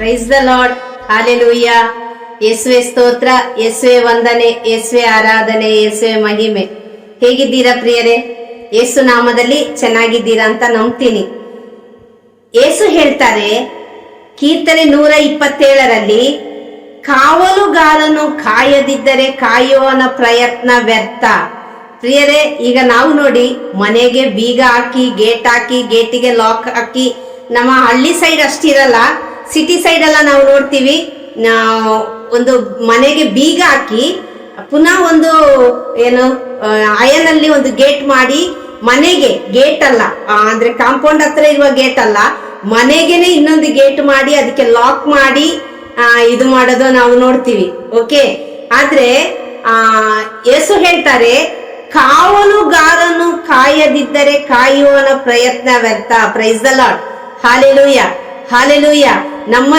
Price the Lord. Hallelujah. ಯೇಸುವೆ ಸ್ತೋತ್ರ, ಯೇಸುವೆ ವಂದನೆ, ಯೇಸುವೆ ಆರಾಧನೆ, ಯೇಸುವೆ ಮಹಿಮೆ. ಹೇಗಿದ್ದೀರಾ ಪ್ರಿಯರೇ? ಯೇಸು ನಾಮದಲ್ಲಿ ಚೆನ್ನಾಗಿದ್ದೀರಾ ಅಂತ ನಂಬ್ತೀನಿ. ಯೇಸು ಹೇಳ್ತಾರೆ ಕೀರ್ತನೆ 127ರಲ್ಲಿ, ಕಾವಲುಗಾರನು ಕಾಯದಿದ್ದರೆ ಕಾಯುವನ ಪ್ರಯತ್ನ ವ್ಯರ್ಥ. ಪ್ರಿಯರೇ, ಈಗ ನಾವು ನೋಡಿ ಮನೆಗೆ ಬೀಗ ಹಾಕಿ ಗೇಟ್ ಹಾಕಿ ಗೇಟಿಗೆ ಲಾಕ್ ಹಾಕಿ, ನಮ್ಮ ಹಳ್ಳಿ ಸೈಡ್ ಅಷ್ಟಿರಲ್ಲ, ಸಿಟಿ ಸೈಡ್ ಎಲ್ಲ ನಾವು ನೋಡ್ತೀವಿ, ಒಂದು ಮನೆಗೆ ಬೀಗ ಹಾಕಿ ಪುನಃ ಒಂದು ಏನು ಅಯನಲ್ಲಿ ಒಂದು ಗೇಟ್ ಮಾಡಿ, ಮನೆಗೆ ಗೇಟ್ ಅಲ್ಲ ಅಂದ್ರೆ ಕಾಂಪೌಂಡ್ ಹತ್ರ ಇರುವ ಗೇಟ್ ಅಲ್ಲ, ಮನೆಗೆನೆ ಇನ್ನೊಂದು ಗೇಟ್ ಮಾಡಿ ಅದಕ್ಕೆ ಲಾಕ್ ಮಾಡಿ ಇದು ಮಾಡೋದು ನಾವು ನೋಡ್ತೀವಿ. ಓಕೆ, ಆದ್ರೆ ಯೇಸು ಹೇಳ್ತಾರೆ ಕಾವಲುಗಾರನು ಕಾಯದಿದ್ದರೆ ಕಾಯುವನ ಪ್ರಯತ್ನ ವ್ಯರ್ಥ. Price the Lord. Hallelujah, hallelujah. ನಮ್ಮ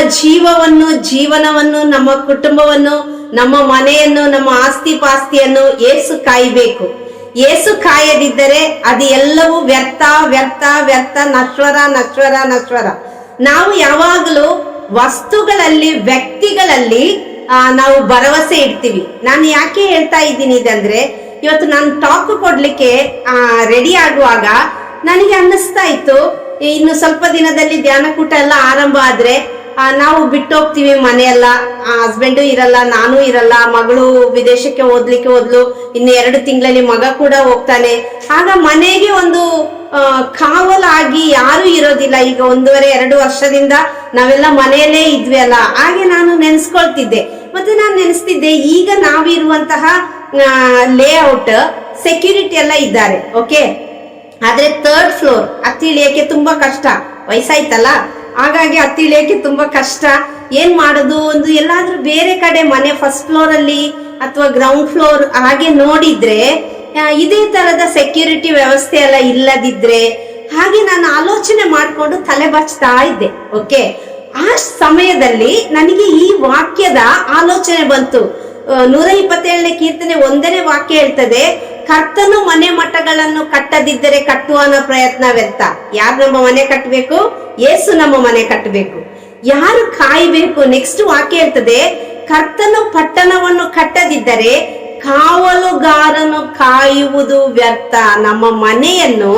ಜೀವನವನ್ನು, ನಮ್ಮ ಕುಟುಂಬವನ್ನು, ನಮ್ಮ ಮನೆಯನ್ನು, ನಮ್ಮ ಆಸ್ತಿ ಪಾಸ್ತಿಯನ್ನು ಯೇಸು ಕಾಯಬೇಕು. ಯೇಸು ಕಾಯದಿದ್ದರೆ ಅದು ಎಲ್ಲವೂ ವ್ಯರ್ಥ ವ್ಯರ್ಥ ವ್ಯರ್ಥ, ನಶ್ವರ ನಶ್ವರ ನಶ್ವರ. ನಾವು ಯಾವಾಗಲೂ ವಸ್ತುಗಳಲ್ಲಿ, ವ್ಯಕ್ತಿಗಳಲ್ಲಿ ನಾವು ಭರವಸೆ ಇಡ್ತೀವಿ. ನಾನು ಯಾಕೆ ಹೇಳ್ತಾ ಇದ್ದೀನಿ ಇದಂದ್ರೆ, ಇವತ್ತು ನಾನು ಟಾಕ್ ಕೊಡ್ಲಿಕ್ಕೆ ರೆಡಿ ಆಗುವಾಗ ನನಗೆ ಅನ್ನಿಸ್ತಾ ಇತ್ತು, ಇನ್ನು ಸ್ವಲ್ಪ ದಿನದಲ್ಲಿ ಧ್ಯಾನಕೂಟ ಎಲ್ಲ ಆರಂಭ ಆದ್ರೆ ನಾವು ಬಿಟ್ಟು ಹೋಗ್ತೀವಿ ಮನೆಯೆಲ್ಲ, ಹಸ್ಬೆಂಡು ಇರಲ್ಲ, ನಾನು ಇರಲ್ಲ, ಮಗಳು ವಿದೇಶಕ್ಕೆ ಓದ್ಲಿಕ್ಕೆ ಹೋದ್ಲು, ಇನ್ನು 2 ತಿಂಗಳಲ್ಲಿ ಮಗ ಕೂಡ ಹೋಗ್ತಾನೆ. ಆಗ ಮನೆಗೆ ಒಂದು ಕಾವಲಾಗಿ ಯಾರು ಇರೋದಿಲ್ಲ. ಈಗ 1.5-2 ವರ್ಷದಿಂದ ನಾವೆಲ್ಲ ಮನೆಯಲ್ಲೇ ಇದ್ವಿ ಅಲ್ಲ, ಹಾಗೆ ನಾನು ನೆನ್ಸ್ಕೊಳ್ತಿದ್ದೆ. ಮತ್ತೆ ನಾನು ನೆನೆಸ್ತಿದ್ದೆ, ಈಗ ನಾವಿರುವಂತಹ ಲೇಔಟ್ ಸೆಕ್ಯೂರಿಟಿ ಎಲ್ಲ ಇದ್ದಾರೆ, ಓಕೆ, ಆದ್ರೆ 3rd ಫ್ಲೋರ್ ಹತ್ತಿ ಇಳಿಯಕ್ಕೆ ತುಂಬಾ ಕಷ್ಟ, ವಯಸ್ಸಾಯ್ತಲ್ಲ, ಹಾಗಾಗಿ ಹತ್ತಿ ಇಳಿಯಕ್ಕೆ ತುಂಬಾ ಕಷ್ಟ. ಏನ್ ಮಾಡೋದು, ಒಂದು ಎಲ್ಲಾದ್ರೂ ಬೇರೆ ಕಡೆ ಮನೆ 1st ಫ್ಲೋರ್ ಅಲ್ಲಿ ಅಥವಾ ಗ್ರೌಂಡ್ ಫ್ಲೋರ್ ಹಾಗೆ ನೋಡಿದ್ರೆ, ಇದೇ ತರದ ಸೆಕ್ಯೂರಿಟಿ ವ್ಯವಸ್ಥೆ ಎಲ್ಲ ಇಲ್ಲದಿದ್ರೆ, ಹಾಗೆ ನಾನು ಆಲೋಚನೆ ಮಾಡ್ಕೊಂಡು ತಲೆ ಬಚ್ತಾ ಇದ್ದೆ. ಓಕೆ, ಆ ಸಮಯದಲ್ಲಿ ನನಗೆ ಈ ವಾಕ್ಯದ ಆಲೋಚನೆ ಬಂತು. 127ನೇ ಕೀರ್ತನೆ 1ನೇ ವಾಕ್ಯ ಹೇಳ್ತದೆ, ಕರ್ತನು ಮನೆ ಮಠಗಳನ್ನು ಕಟ್ಟದಿದ್ದರೆ ಕಟ್ಟುವನ ಪ್ರಯತ್ನ ವ್ಯರ್ಥ. ಯಾರು ನಮ್ಮ ಮನೆ ಕಟ್ಟಬೇಕು? ಯೇಸು ನಮ್ಮ ಮನೆ ಕಟ್ಟಬೇಕು. ಯಾರು ಕಾಯಬೇಕು? ನೆಕ್ಸ್ಟ್ ವಾಕ್ಯ ಹೇಳ್ತದೆ, ಕರ್ತನು ಪಟ್ಟಣವನ್ನು ಕಟ್ಟದಿದ್ದರೆ ಕಾವಲುಗಾರನು ಕಾಯುವುದು ವ್ಯರ್ಥ. ನಮ್ಮ ಮನೆಯನ್ನು,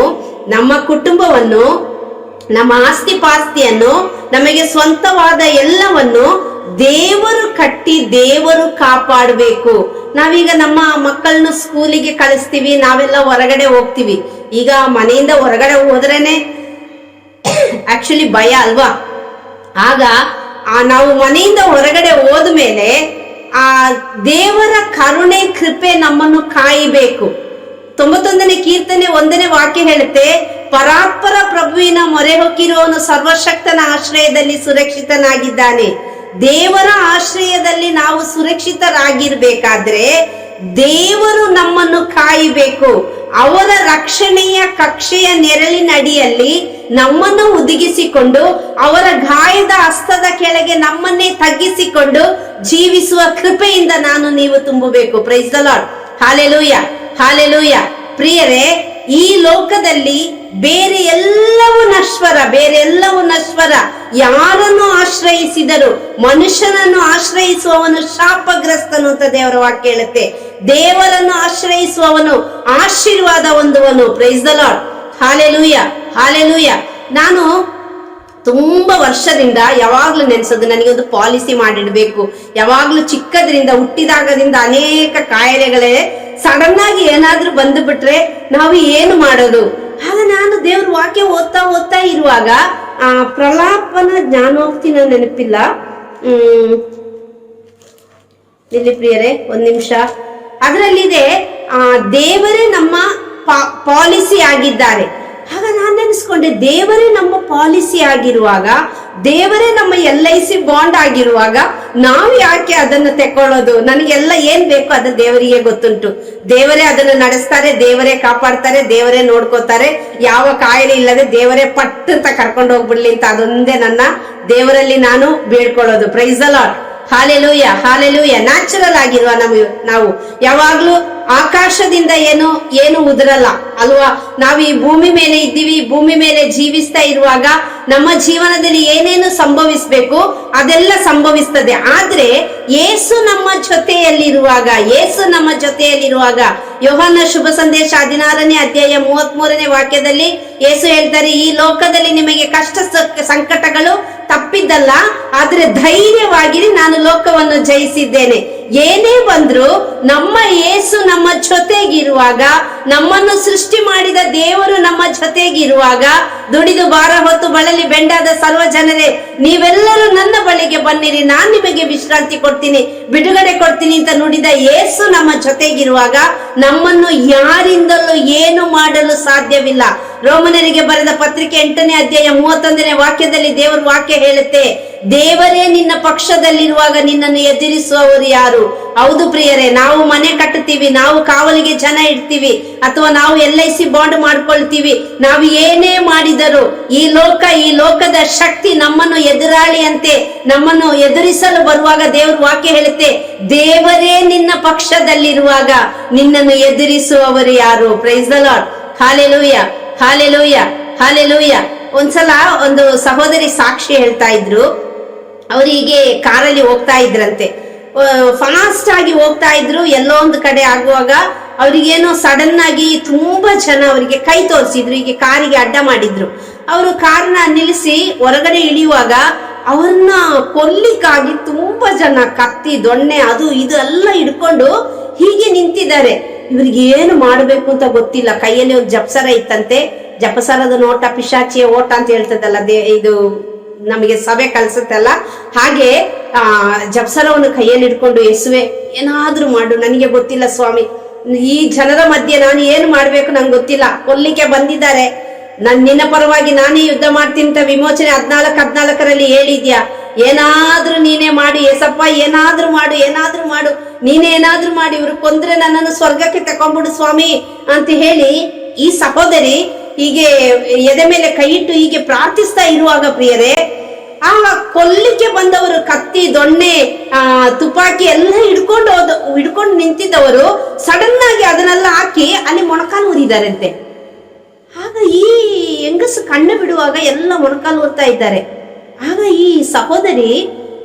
ನಮ್ಮ ಕುಟುಂಬವನ್ನು, ನಮ್ಮ ಆಸ್ತಿ ಪಾಸ್ತಿಯನ್ನು, ನಮಗೆ ಸ್ವಂತವಾದ ಎಲ್ಲವನ್ನು ದೇವರು ಕಟ್ಟಿ ದೇವರು ಕಾಪಾಡಬೇಕು. ನಾವೀಗ ನಮ್ಮ ಮಕ್ಕಳನ್ನು ಸ್ಕೂಲಿಗೆ ಕಳಿಸ್ತೀವಿ, ನಾವೆಲ್ಲ ಹೊರಗಡೆ ಹೋಗ್ತೀವಿ. ಈಗ ಮನೆಯಿಂದ ಹೊರಗಡೆ ಹೋದ್ರೇನೆ ಆಕ್ಚುಲಿ ಭಯ ಅಲ್ವಾ? ಆಗ ನಾವು ಮನೆಯಿಂದ ಹೊರಗಡೆ ಹೋದ್ಮೇಲೆ ಆ ದೇವರ ಕರುಣೆ ಕೃಪೆ ನಮ್ಮನ್ನು ಕಾಯಬೇಕು. 91ನೇ ಕೀರ್ತನೆ 1ನೇ ವಾಕ್ಯ ಹೇಳುತ್ತೆ, ಪರಾತ್ಪರ ಪ್ರಭುವಿನ ಮೊರೆ ಹೊಕ್ಕಿರುವವನು ಸರ್ವಶಕ್ತನ ಆಶ್ರಯದಲ್ಲಿ ಸುರಕ್ಷಿತನಾಗಿದ್ದಾನೆ. ದೇವರ ಆಶ್ರಯದಲ್ಲಿ ನಾವು ಸುರಕ್ಷಿತರಾಗಿರ್ಬೇಕಾದ್ರೆ ದೇವರು ನಮ್ಮನ್ನು ಕಾಯಬೇಕು. ಅವರ ರಕ್ಷಣೆಯ ಕಕ್ಷೆಯ ನೆರಳಿನಡಿಯಲ್ಲಿ ನಮ್ಮನ್ನು ಹುದುಗಿಸಿಕೊಂಡು, ಅವರ ಗಾಯದ ಹಸ್ತದ ಕೆಳಗೆ ನಮ್ಮನ್ನೇ ತಗ್ಗಿಸಿಕೊಂಡು ಜೀವಿಸುವ ಕೃಪೆಯಿಂದ ನಾನು ನೀವು ತುಂಬಬೇಕು. Price the Lord. Hallelujah, hallelujah. ಪ್ರಿಯರೇ, ಈ ಲೋಕದಲ್ಲಿ ಬೇರೆ ಎಲ್ಲವೂ ನಶ್ವರ. ಯಾರನ್ನು ಆಶ್ರಯಿಸಿದರು, ಮನುಷ್ಯನನ್ನು ಆಶ್ರಯಿಸುವವನು ಶಾಪಗ್ರಸ್ತನು ಅಂತ ದೇವರ ವಾಕ್ಯ ಹೇಳುತ್ತೆ. ದೇವರನ್ನು ಆಶ್ರಯಿಸುವವನು ಆಶೀರ್ವಾದ ಹೊಂದುವನು. Price the Lord. Hallelujah, hallelujah. ನಾನು ತುಂಬಾ ವರ್ಷದಿಂದ ಯಾವಾಗ್ಲೂ ನೆನ್ಸೋದು, ನನಗೊಂದು ಪಾಲಿಸಿ ಮಾಡಿಡ್ಬೇಕು. ಯಾವಾಗ್ಲೂ ಚಿಕ್ಕದ್ರಿಂದ, ಹುಟ್ಟಿದಾಗದಿಂದ ಅನೇಕ ಕಾಯಿಲೆಗಳೇ ಸಡನ್ ಆಗಿ ಏನಾದ್ರೂ ಬಂದು ಬಿಟ್ರೆ ನಾವು ಏನು ಮಾಡೋದು? ಆಗ ನಾನು ದೇವ್ರ ವಾಕ್ಯ ಓದ್ತಾ ಇರುವಾಗ ಪ್ರಲಾಪನ ಜ್ಞಾನೋಕ್ತಿನ ನೆನಪಿಲ್ಲ, ಇಲ್ಲಿ ಪ್ರಿಯರೇ 1 ನಿಮಿಷ. ಅದರಲ್ಲಿದೆ, ದೇವರೇ ನಮ್ಮ ಪಾಲಿಸಿ ಆಗಿದ್ದಾರೆ. ಆಗ ನಾನು ನೆನೆಸ್ಕೊಂಡೆ, ದೇವರೇ ನಮ್ಮ ಪಾಲಿಸಿ ಆಗಿರುವಾಗ, ದೇವರೇ ನಮ್ಮ LIC ಬಾಂಡ್ ಆಗಿರುವಾಗ ನಾವು ಯಾಕೆ ಅದನ್ನು ತಕೊಳ್ಳೋದು? ನನಗೆಲ್ಲ ಏನ್ ಬೇಕು ಅದು ದೇವರಿಗೆ ಗೊತ್ತುಂಟು. ದೇವರೇ ಅದನ್ನು ನಡೆಸ್ತಾರೆ, ದೇವರೇ ಕಾಪಾಡ್ತಾರೆ, ದೇವರೇ ನೋಡ್ಕೋತಾರೆ. ಯಾವ ಕಾಯಿಲೆ ಇಲ್ಲದೆ ದೇವರೇ ಪಟ್ ಅಂತ ಕರ್ಕೊಂಡು ಹೋಗ್ಬಿಡ್ಲಿ ಅಂತ ಅದೊಂದೇ ನನ್ನ ದೇವರಲ್ಲಿ ನಾನು ಬೇಡ್ಕೊಳ್ಳೋದು. Praise the Lord. Hallelujah, hallelujah. Natural ಆಗಿರುವ ನಾವು ಯಾವಾಗ್ಲೂ ಆಕಾಶದಿಂದ ಏನು ಉದುರಲ್ಲ ಅಲ್ವಾ. ನಾವು ಈ ಭೂಮಿ ಮೇಲೆ ಇದ್ದೀವಿ, ಭೂಮಿ ಮೇಲೆ ಜೀವಿಸ್ತಾ ಇರುವಾಗ ನಮ್ಮ ಜೀವನದಲ್ಲಿ ಏನೇನು ಸಂಭವಿಸ್ಬೇಕು ಅದೆಲ್ಲ ಸಂಭವಿಸ್ತದೆ. ಆದ್ರೆ ಯೇಸು ನಮ್ಮ ಜೊತೆಯಲ್ಲಿರುವಾಗ ಯೋಹಾನ ಶುಭ ಸಂದೇಶ 16ನೇ ಅಧ್ಯಾಯ 33ನೇ ವಾಕ್ಯದಲ್ಲಿ ಯೇಸು ಹೇಳ್ತಾರೆ, ಈ ಲೋಕದಲ್ಲಿ ನಿಮಗೆ ಕಷ್ಟ ಸಂಕಟಗಳು ತಪ್ಪಿದ್ದಲ್ಲ, ಆದ್ರೆ ಧೈರ್ಯವಾಗಿರಿ, ನಾನು ಲೋಕವನ್ನು ಜಯಿಸಿದ್ದೇನೆ. ಏನೇ ಬಂದ್ರು ನಮ್ಮ ಯೇಸು ನಮ್ಮ ಜೊತೆಗಿರುವಾಗ, ನಮ್ಮನ್ನು ಸೃಷ್ಟಿ ಮಾಡಿದ ದೇವರು ನಮ್ಮ ಜೊತೆಗಿರುವಾಗ, ದುಡಿದು ಭಾರ ಹೊತ್ತು ಬಳಲಿ ಬೆಂಡಾದ ಸರ್ವ ಜನರೇ ನೀವೆಲ್ಲರೂ ನನ್ನ ಬಳಿಗೆ ಬನ್ನಿರಿ, ನಾನ್ ನಿಮಗೆ ವಿಶ್ರಾಂತಿ ಕೊಡ್ತೀನಿ, ಬಿಡುಗಡೆ ಕೊಡ್ತೀನಿ ಅಂತ ನುಡಿದ ಯೇಸು ನಮ್ಮ ಜೊತೆಗಿರುವಾಗ ನಮ್ಮನ್ನು ಯಾರಿಂದಲೂ ಏನು ಮಾಡಲು ಸಾಧ್ಯವಿಲ್ಲ. ರೋಮನರಿಗೆ ಬರೆದ ಪತ್ರಿಕೆ 8ನೇ ಅಧ್ಯಾಯ 31ನೇ ವಾಕ್ಯದಲ್ಲಿ ದೇವರ ವಾಕ್ಯ ಹೇಳುತ್ತೆ, ದೇವರೇ ನಿನ್ನ ಪಕ್ಷದಲ್ಲಿರುವಾಗ ನಿನ್ನನ್ನು ಎದುರಿಸುವವರು ಯಾರು? ಹೌದು ಪ್ರಿಯರೇ, ನಾವು ಮನೆ ಕಟ್ಟುತ್ತೀವಿ, ನಾವು ಕಾವಲಿಗೆ ಜನ ಇಡ್ತೀವಿ, ಅಥವಾ ನಾವು LIC ಬಾಂಡ್ ಮಾಡ್ಕೊಳ್ತೀವಿ, ನಾವು ಏನೇ ಮಾಡಿದರೂ ಈ ಲೋಕದ ಶಕ್ತಿ ನಮ್ಮನ್ನು ಎದುರಾಳಿಯಂತೆ ನಮ್ಮನ್ನು ಎದುರಿಸಲು ಬರುವಾಗ ದೇವ್ರ ವಾಕ್ಯ ಹೇಳುತ್ತೆ, ದೇವರೇ ನಿನ್ನ ಪಕ್ಷದಲ್ಲಿರುವಾಗ ನಿನ್ನನ್ನು ಎದುರಿಸುವವರು ಯಾರು? Price the Lord. Hallelujah, hallelujah, hallelujah. ಒಂದ್ಸಲ ಒಂದು ಸಹೋದರಿ ಸಾಕ್ಷಿ ಹೇಳ್ತಾ ಇದ್ರು. ಅವರಿಗೆ ಕಾರಲ್ಲಿ ಹೋಗ್ತಾ ಇದ್ರಂತೆ, ಫಾಸ್ಟ್ ಆಗಿ ಹೋಗ್ತಾ ಇದ್ರು. ಎಲ್ಲೋ ಒಂದು ಕಡೆ ಆಗುವಾಗ ಅವ್ರಿಗೇನೋ ಸಡನ್ ಆಗಿ ತುಂಬಾ ಜನ ಅವರಿಗೆ ಕೈ ತೋರಿಸಿದ್ರು, ಹೀಗೆ ಕಾರಿಗೆ ಅಡ್ಡ ಮಾಡಿದ್ರು. ಅವರು ಕಾರ್ನ ನಿಲ್ಲಿಸಿ ಹೊರಗಡೆ ಇಳಿಯುವಾಗ ಅವ್ರನ್ನ ಕೊಲ್ಲಿಕ್ಕಾಗಿ ತುಂಬಾ ಜನ ಕತ್ತಿ ದೊಣ್ಣೆ ಅದು ಇದು ಎಲ್ಲ ಹಿಡ್ಕೊಂಡು ಹೀಗೆ ನಿಂತಿದ್ದಾರೆ. ಇವ್ರಿಗೆ ಏನು ಮಾಡ್ಬೇಕು ಅಂತ ಗೊತ್ತಿಲ್ಲ. ಕೈಯಲ್ಲಿ ಒಂದು ಜಪಸರ ಇತ್ತಂತೆ. ಜಪಸರದ ನೋಟ ಪಿಶಾಚಿಯ ಓಟ ಅಂತ ಹೇಳ್ತದಲ್ಲ, ಇದು ನಮಗೆ ಸಭೆ ಕಲ್ಸುತ್ತಲ್ಲ, ಹಾಗೆ ಜಪಸರವನ್ನು ಕೈಯಲ್ಲಿ ಇಟ್ಕೊಂಡು, ಯೇಸುವೆ ಏನಾದ್ರೂ ಮಾಡು, ನನಗೆ ಗೊತ್ತಿಲ್ಲ ಸ್ವಾಮಿ, ಈ ಜನರ ಮಧ್ಯೆ ನಾನು ಏನು ಮಾಡ್ಬೇಕು ನಂಗೆ ಗೊತ್ತಿಲ್ಲ, ಕೊಲ್ಲಿಕ್ಕೆ ಬಂದಿದ್ದಾರೆ, ನಿನ್ನ ಪರವಾಗಿ ನಾನೇ ಯುದ್ಧ ಮಾಡ್ತೀನಿ ಅಂತ ವಿಮೋಚನೆ 14:14 ಹೇಳಿದ್ಯಾ, ಏನಾದ್ರೂ ನೀನೇ ಮಾಡಿ ಏಸಪ್ಪ, ಏನಾದ್ರೂ ಮಾಡು, ನೀನೇ ಏನಾದ್ರೂ ಮಾಡಿ, ಇವ್ರು ಕೊಂದ್ರೆ ನನ್ನನ್ನು ಸ್ವರ್ಗಕ್ಕೆ ತಕೊಂಡ್ಬಿಡು ಸ್ವಾಮಿ ಅಂತ ಹೇಳಿ ಈ ಸಹೋದರಿ ಹೀಗೆ ಎದೆ ಮೇಲೆ ಕೈ ಇಟ್ಟು ಹೀಗೆ ಪ್ರಾರ್ಥಿಸ್ತಾ ಇರುವಾಗ ಪ್ರಿಯರೇ, ಆ ಕೊಲ್ಲಿಕ್ಕೆ ಬಂದವರು ಕತ್ತಿ ದೊಣ್ಣೆ ತುಪಾಕಿ ಎಲ್ಲ ಹಿಡ್ಕೊಂಡು ನಿಂತಿದ್ದವರು ಸಡನ್ ಆಗಿ ಅದನ್ನೆಲ್ಲ ಹಾಕಿ ಅಲ್ಲಿ ಮೊಣಕಾಲು ಊರಿದಾರಂತೆ. ಆಗ ಈ ಹೆಂಗಸು ಕಣ್ಣು ಬಿಡುವಾಗ ಎಲ್ಲ ಮೊಣಕಾಲು ಊರ್ತಾ ಇದ್ದಾರೆ. ಆಗ ಈ ಸಹೋದರಿ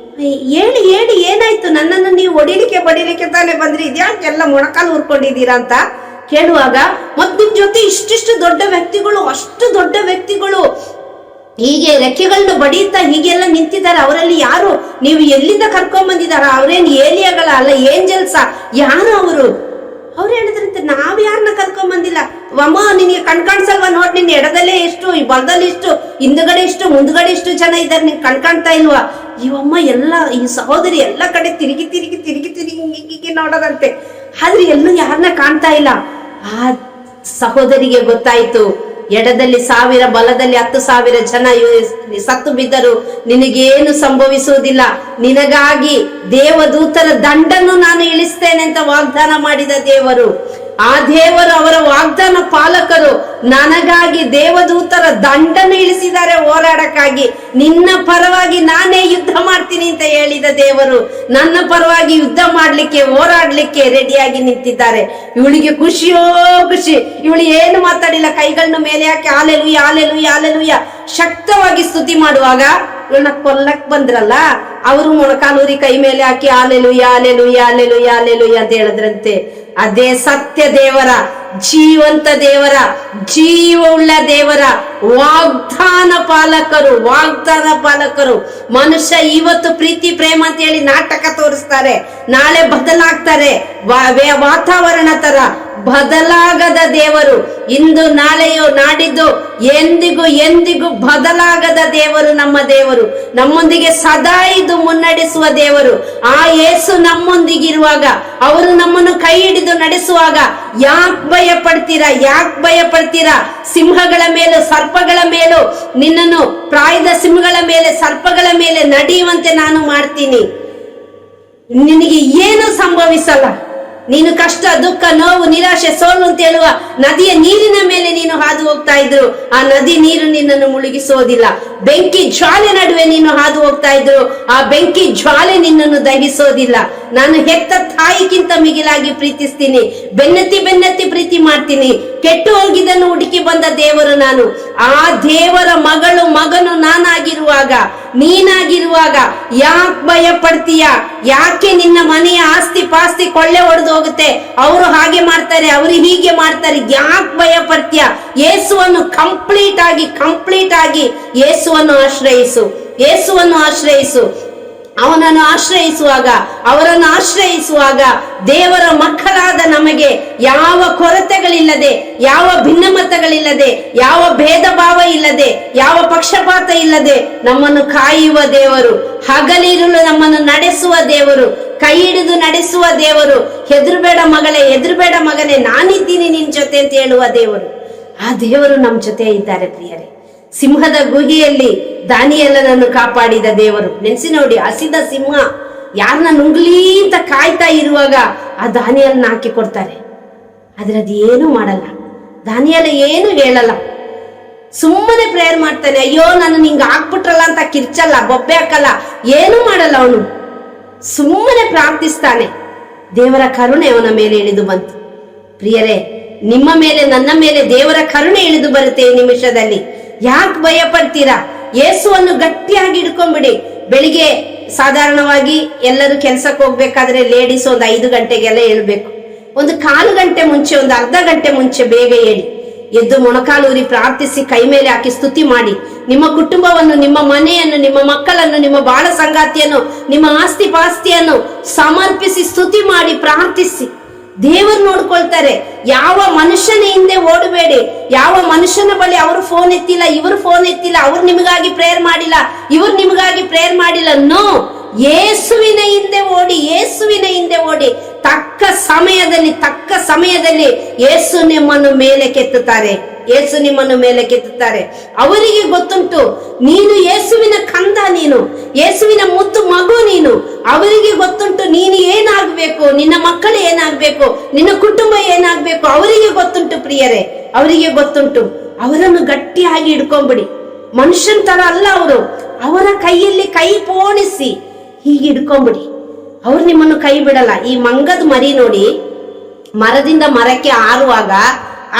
ಹೇಳಿ ಏನಾಯ್ತು, ನನ್ನನ್ನು ನೀವು ಬಡಿಲಿಕ್ಕೆ ತಾನೇ ಬಂದ್ರಿ, ಇದ್ಯಾಕೆಲ್ಲ ಮೊಣಕಾಲು ಊರ್ಕೊಂಡಿದ್ದೀರಾ ಅಂತ ಕೇಳುವಾಗ, ಮತ್ ನಿಮ್ ಜೊತೆ ಇಷ್ಟಿಷ್ಟು ದೊಡ್ಡ ವ್ಯಕ್ತಿಗಳು, ಅಷ್ಟು ದೊಡ್ಡ ವ್ಯಕ್ತಿಗಳು ಹೀಗೆ ರೆಕ್ಕೆಗಳನ್ನ ಬಡಿಯುತ್ತಾ ಹೀಗೆಲ್ಲ ನಿಂತಿದ್ದಾರೆ, ಅವರಲ್ಲಿ ಯಾರು, ನೀವು ಎಲ್ಲಿಂದ ಕರ್ಕೊಂಡ್ ಬಂದಿದಾರ, ಅವ್ರೇನ್ ಏಲಿಯಾಗಳ ಅಲ್ಲ, ಏಂಜಲ್ಸ, ಯಾರು ಅವರು? ಅವ್ರು ಹೇಳಿದ್ರಂತೆ, ನಾವ್ ಯಾರನ್ನ ಕರ್ಕೊಂಡ್ ಬಂದಿಲ್ಲ, ಅಮ್ಮ ನಿನ್ಗೆ ಕಾಣಿಸಲ್ವಾ, ನೋಡ್ ನಿನ್ ಎಡದಲ್ಲೇ ಎಷ್ಟು, ಈ ಬಲದಲ್ಲಿ ಇಷ್ಟು, ಹಿಂದ್ಗಡೆ ಇಷ್ಟು, ಮುಂದ್ಗಡೆ ಇಷ್ಟು ಜನ ಇದ್ದಾರೆ, ನಿನ್ ಕಾಣ್ತಾ ಇಲ್ವಾ? ಇವಮ್ಮ ಎಲ್ಲ ಈ ಸಹೋದರಿ ಎಲ್ಲ ಕಡೆ ತಿರುಗಿ ಹಿಂಗಿಗೆ ನೋಡೋದಂತೆ, ಆದ್ರೆ ಎಲ್ಲೂ ಯಾರನ್ನ ಕಾಣ್ತಾ ಇಲ್ಲ. ಆ ಸಹೋದರಿಗೆ ಗೊತ್ತಾಯ್ತು, ಎಡದಲ್ಲಿ 1000 ಬಲದಲ್ಲಿ 10,000 ಜನ ಸತ್ತು ಬಿದ್ದರು, ನಿನಗೇನು ಸಂಭವಿಸುವುದಿಲ್ಲ, ನಿನಗಾಗಿ ದೇವದೂತರ ದಂಡನ್ನು ನಾನು ಇಳಿಸ್ತೇನೆ ಅಂತ ವಾಗ್ದಾನ ಮಾಡಿದ ದೇವರು, ಆ ದೇವರು ಅವರ ವಾಗ್ದಾನ ಪಾಲಕರು, ನನಗಾಗಿ ದೇವದೂತರ ದಂಡನ್ನು ಇಳಿಸಿದ್ದಾರೆ ಹೋರಾಡಕ್ಕಾಗಿ, ನಿನ್ನ ಪರವಾಗಿ ನಾನೇ ಯುದ್ಧ ಮಾಡ್ತೀನಿ ಅಂತ ಹೇಳಿದ ದೇವರು ನನ್ನ ಪರವಾಗಿ ಯುದ್ಧ ಮಾಡ್ಲಿಕ್ಕೆ ಹೋರಾಡ್ಲಿಕ್ಕೆ ರೆಡಿಯಾಗಿ ನಿಂತಿದ್ದಾರೆ. ಇವಳಿಗೆ ಖುಷಿಯೋ ಖುಷಿ, ಇವಳು ಏನು ಮಾತಾಡಿಲ್ಲ, ಕೈಗಳನ್ನ ಮೇಲೆ ಹಾಕಿ ಹಾಲೆಲೂಯ ಹಾಲೆಲೂಯ ಹಾಲೆಲೂಯ ಶಕ್ತವಾಗಿ ಸ್ತುತಿ ಮಾಡುವಾಗ, ಇವಳನ್ನ ಕೊಲ್ಲಕ್ ಬಂದ್ರಲ್ಲ ಅವರು ಮೊಣಕಾಲೂರಿ ಕೈ ಮೇಲೆ ಹಾಕಿ ಹಾಲೆಲೂಯ ಹಾಲೆಲೂಯ ಹಾಲೆಲೂಯ ಹಾಲೆಲೂಯ ಅಂತ ಹೇಳಿದ್ರಂತೆ. ಅದೇ ಸತ್ಯ ದೇವರ, ಜೀವಂತ ದೇವರ, ಜೀವವುಳ್ಳ ದೇವರ ವಾಗ್ದಾನ ಪಾಲಕರು. ಮನುಷ್ಯ ಇವತ್ತು ಪ್ರೀತಿ ಪ್ರೇಮ ಅಂತ ಹೇಳಿ ನಾಟಕ ತೋರಿಸ್ತಾರೆ, ನಾಳೆ ಬದಲಾಗ್ತಾರೆ, ವಾತಾವರಣ ತರ ಬದಲಾಗದ ದೇವರು, ಇಂದು ನಾಳೆಯೋ ನಾಡಿದ್ದು ಎಂದಿಗೂ ಬದಲಾಗದ ದೇವರು ನಮ್ಮ ದೇವರು, ನಮ್ಮೊಂದಿಗೆ ಸದಾ ಇದು ಮುನ್ನಡೆಸುವ ದೇವರು. ಆ ಯೇಸು ನಮ್ಮೊಂದಿಗಿರುವಾಗ, ಅವರು ನಮ್ಮನ್ನು ಕೈ ಹಿಡಿದು ನಡೆಸುವಾಗ ಯಾಕೆ ಭಯಪಡ್ತೀರಾ? ಸಿಂಹಗಳ ಮೇಲೂ ಸರ್ಪಗಳ ಮೇಲೂ, ನಿನ್ನನ್ನು ಪ್ರಾಯದ ಸಿಂಹಗಳ ಮೇಲೆ ಸರ್ಪಗಳ ಮೇಲೆ ನಡೆಯುವಂತೆ ನಾನು ಮಾಡ್ತೀನಿ, ನಿನಗೆ ಏನು ಸಂಭವಿಸಲ್ಲ. ನೀನು ಕಷ್ಟ ದುಃಖ ನೋವು ನಿರಾಶೆ ಸೋಲು ಅಂತ ಹೇಳುವ ನದಿಯ ನೀರಿನ ಮೇಲೆ ನೀನು ಹಾದು ಹೋಗ್ತಾ ಇದ್ರು, ಆ ನದಿ ನೀರು ನಿನ್ನನ್ನು ಮುಳುಗಿಸೋದಿಲ್ಲ. ಬೆಂಕಿ ಜ್ವಾಲೆ ನಡುವೆ ನೀನು ಹಾದು ಹೋಗ್ತಾ ಇದ್ರು, ಆ ಬೆಂಕಿ ಜ್ವಾಲೆ ನಿನ್ನನ್ನು ದಹಿಸೋದಿಲ್ಲ. ನಾನು ಹೆತ್ತ ತಾಯಿಗಿಂತ ಮಿಗಿಲಾಗಿ ಪ್ರೀತಿಸ್ತೀನಿ, ಬೆನ್ನತ್ತಿ ಪ್ರೀತಿ ಮಾಡ್ತೀನಿ. ಕೆಟ್ಟು ಹೋಗಿದ್ದನ್ನು ಹುಡುಕಿ ಬಂದ ದೇವರು ನಾನು. ಆ ದೇವರ ಮಗನು ನಾನಾಗಿರುವಾಗ, ನೀನಾಗಿರುವಾಗ ಯಾಕೆ ಭಯ ಪಡ್ತೀಯ? ಯಾಕೆ ನಿನ್ನ ಮನೆಯ ಆಸ್ತಿ ಪಾಸ್ತಿ ಕೊಳ್ಳೆ ಹೊಡೆದು ಹೋಗುತ್ತೆ, ಅವರು ಹಾಗೆ ಮಾಡ್ತಾರೆ, ಅವರು ಹೀಗೆ ಮಾಡ್ತಾರೆ, ಯಾಕೆ ಭಯ ಪಡ್ತೀಯ? ಯೇಸುವನ್ನು ಕಂಪ್ಲೀಟ್ ಆಗಿ ಯೇಸುವನ್ನು ಆಶ್ರಯಿಸು. ಅವರನ್ನು ಆಶ್ರಯಿಸುವಾಗ ದೇವರ ಮಕ್ಕಳಾದ ನಮಗೆ ಯಾವ ಕೊರತೆಗಳಿಲ್ಲದೆ, ಯಾವ ಭಿನ್ನಮತಗಳಿಲ್ಲದೆ, ಯಾವ ಭೇದ ಭಾವ ಇಲ್ಲದೆ, ಯಾವ ಪಕ್ಷಪಾತ ಇಲ್ಲದೆ ನಮ್ಮನ್ನು ಕಾಯುವ ದೇವರು, ಹಗಲಿರುಳು ನಮ್ಮನ್ನು ನಡೆಸುವ ದೇವರು, ಕೈ ಹಿಡಿದು ನಡೆಸುವ ದೇವರು. ಹೆದರ್ಬೇಡ ಮಗಳೇ, ಹೆದರ್ಬೇಡ ಮಗನೇ, ನಾನಿದ್ದೀನಿ ನಿನ್ ಜೊತೆ ಅಂತ ಹೇಳುವ ದೇವರು. ಆ ದೇವರು ನಮ್ಮ ಜೊತೆ ಇದ್ದಾರೆ ಪ್ರಿಯರೇ. ಸಿಂಹದ ಗುಹೆಯಲ್ಲಿ ದಾನಿಯೇಲನನ್ನು ಕಾಪಾಡಿದ ದೇವರು. ನೆನ್ಸಿ ನೋಡಿ, ಹಸಿದ ಸಿಂಹ ಯಾರನ್ನ ನುಂಗ್ಲಿ ಅಂತ ಕಾಯ್ತಾ ಇರುವಾಗ ಆ ದಾನಿಯೇಲನ ಹಾಕಿ ಕೊಡ್ತಾರೆ. ಆದ್ರೆ ಅದು ಏನು ಮಾಡಲ್ಲ, ದಾನಿಯೇಲ ಏನು ಹೇಳಲ್ಲ, ಸುಮ್ಮನೆ ಪ್ರೇಯರ್ ಮಾಡ್ತಾನೆ. ಅಯ್ಯೋ ನಾನು ನಿಂಗೆ ಹಾಕ್ಬಿಟ್ರಲ್ಲ ಅಂತ ಕಿರ್ಚಲ್ಲ, ಬೊಬ್ಬೆ ಹಾಕಲ್ಲ, ಏನು ಮಾಡಲ್ಲ. ಅವನು ಸುಮ್ಮನೆ ಪ್ರಾರ್ಥಿಸ್ತಾನೆ. ದೇವರ ಕರುಣೆ ಅವನ ಮೇಲೆ ಇಳಿದು ಬಂತು. ಪ್ರಿಯರೇ, ನಿಮ್ಮ ಮೇಲೆ, ನನ್ನ ಮೇಲೆ ದೇವರ ಕರುಣೆ ಇಳಿದು ಬರುತ್ತೆ ಈ ನಿಮಿಷದಲ್ಲಿ. ಯಾಕೆ ಭಯ ಪಡ್ತೀರಾ? ಯೇಸುವನ್ನು ಗಟ್ಟಿಯಾಗಿ ಹಿಡ್ಕೊಂಡ್ಬಿಡಿ. ಬೆಳಿಗ್ಗೆ ಸಾಧಾರಣವಾಗಿ ಎಲ್ಲರೂ ಕೆಲ್ಸಕ್ಕೆ ಹೋಗ್ಬೇಕಾದ್ರೆ ಲೇಡೀಸ್ ಒಂದು 5 ಗಂಟೆಗೆಲ್ಲ ಹೇಳ್ಬೇಕು. ಒಂದು 1/4 ಗಂಟೆ ಮುಂಚೆ, ಒಂದು ಅರ್ಧ ಗಂಟೆ ಮುಂಚೆ ಬೇಗ ಹೇಳಿ. ಎದ್ದು ಮೊಣಕಾಲೂರಿ ಪ್ರಾರ್ಥಿಸಿ, ಕೈ ಮೇಲೆ ಹಾಕಿ ಸ್ತುತಿ ಮಾಡಿ. ನಿಮ್ಮ ಕುಟುಂಬವನ್ನು, ನಿಮ್ಮ ಮನೆಯನ್ನು, ನಿಮ್ಮ ಮಕ್ಕಳನ್ನು, ನಿಮ್ಮ ಬಾಳ ಸಂಗಾತಿಯನ್ನು, ನಿಮ್ಮ ಆಸ್ತಿ ಪಾಸ್ತಿಯನ್ನು ಸಮರ್ಪಿಸಿ ಸ್ತುತಿ ಮಾಡಿ ಪ್ರಾರ್ಥಿಸಿ. ದೇವರು ನೋಡ್ಕೊಳ್ತಾರೆ. ಯಾವ ಮನುಷ್ಯನ ಹಿಂದೆ ಓಡಬೇಡಿ. ಯಾವ ಮನುಷ್ಯನ ಬಳಿ ಅವರು ಫೋನ್ ಎತ್ತಿಲ್ಲ, ಇವರು ಫೋನ್ ಎತ್ತಿಲ್ಲ, ಅವ್ರು ನಿಮಗಾಗಿ ಪ್ರೇಯರ್ ಮಾಡಿಲ್ಲ, ಇವ್ರು ನಿಮಗಾಗಿ ಪ್ರೇಯರ್ ಮಾಡಿಲ್ಲ. ನೋ, ಯೇಸುವಿನ ಹಿಂದೆ ಓಡಿ ತಕ್ಕ ಸಮಯದಲ್ಲಿ ಯೇಸು ನಿಮ್ಮನ್ನು ಮೇಲೆ ಕೆತ್ತುತ್ತಾರೆ. ಅವರಿಗೆ ಗೊತ್ತುಂಟು, ನೀನು ಯೇಸುವಿನ ಕಂದ, ನೀನು ಯೇಸುವಿನ ಮುತ್ತು ಮಗು ನೀನು. ಅವರಿಗೆ ಗೊತ್ತುಂಟು ನೀನು ಏನಾಗ್ಬೇಕು, ನಿನ್ನ ಮಕ್ಕಳು ಏನಾಗ್ಬೇಕು, ನಿನ್ನ ಕುಟುಂಬ ಏನಾಗ್ಬೇಕು. ಅವರಿಗೆ ಗೊತ್ತುಂಟು ಪ್ರಿಯರೇ, ಅವರಿಗೆ ಗೊತ್ತುಂಟು. ಅವರನ್ನು ಗಟ್ಟಿಯಾಗಿ ಹಿಡ್ಕೊಂಡ್ಬಿಡಿ. ಮನುಷ್ಯನ್ ತರ ಅಲ್ಲ ಅವರು. ಅವರ ಕೈಯಲ್ಲಿ ಕೈ ಪೋಣಿಸಿ ಹೀಗೆ ಹಿಡ್ಕೊಂಡ್ಬಿಡಿ. ಅವ್ರು ನಿಮ್ಮನ್ನು ಕೈ ಬಿಡಲ್ಲ. ಈ ಮಂಗದ ಮರಿ ನೋಡಿ, ಮರದಿಂದ ಮರಕ್ಕೆ ಹಾರುವಾಗ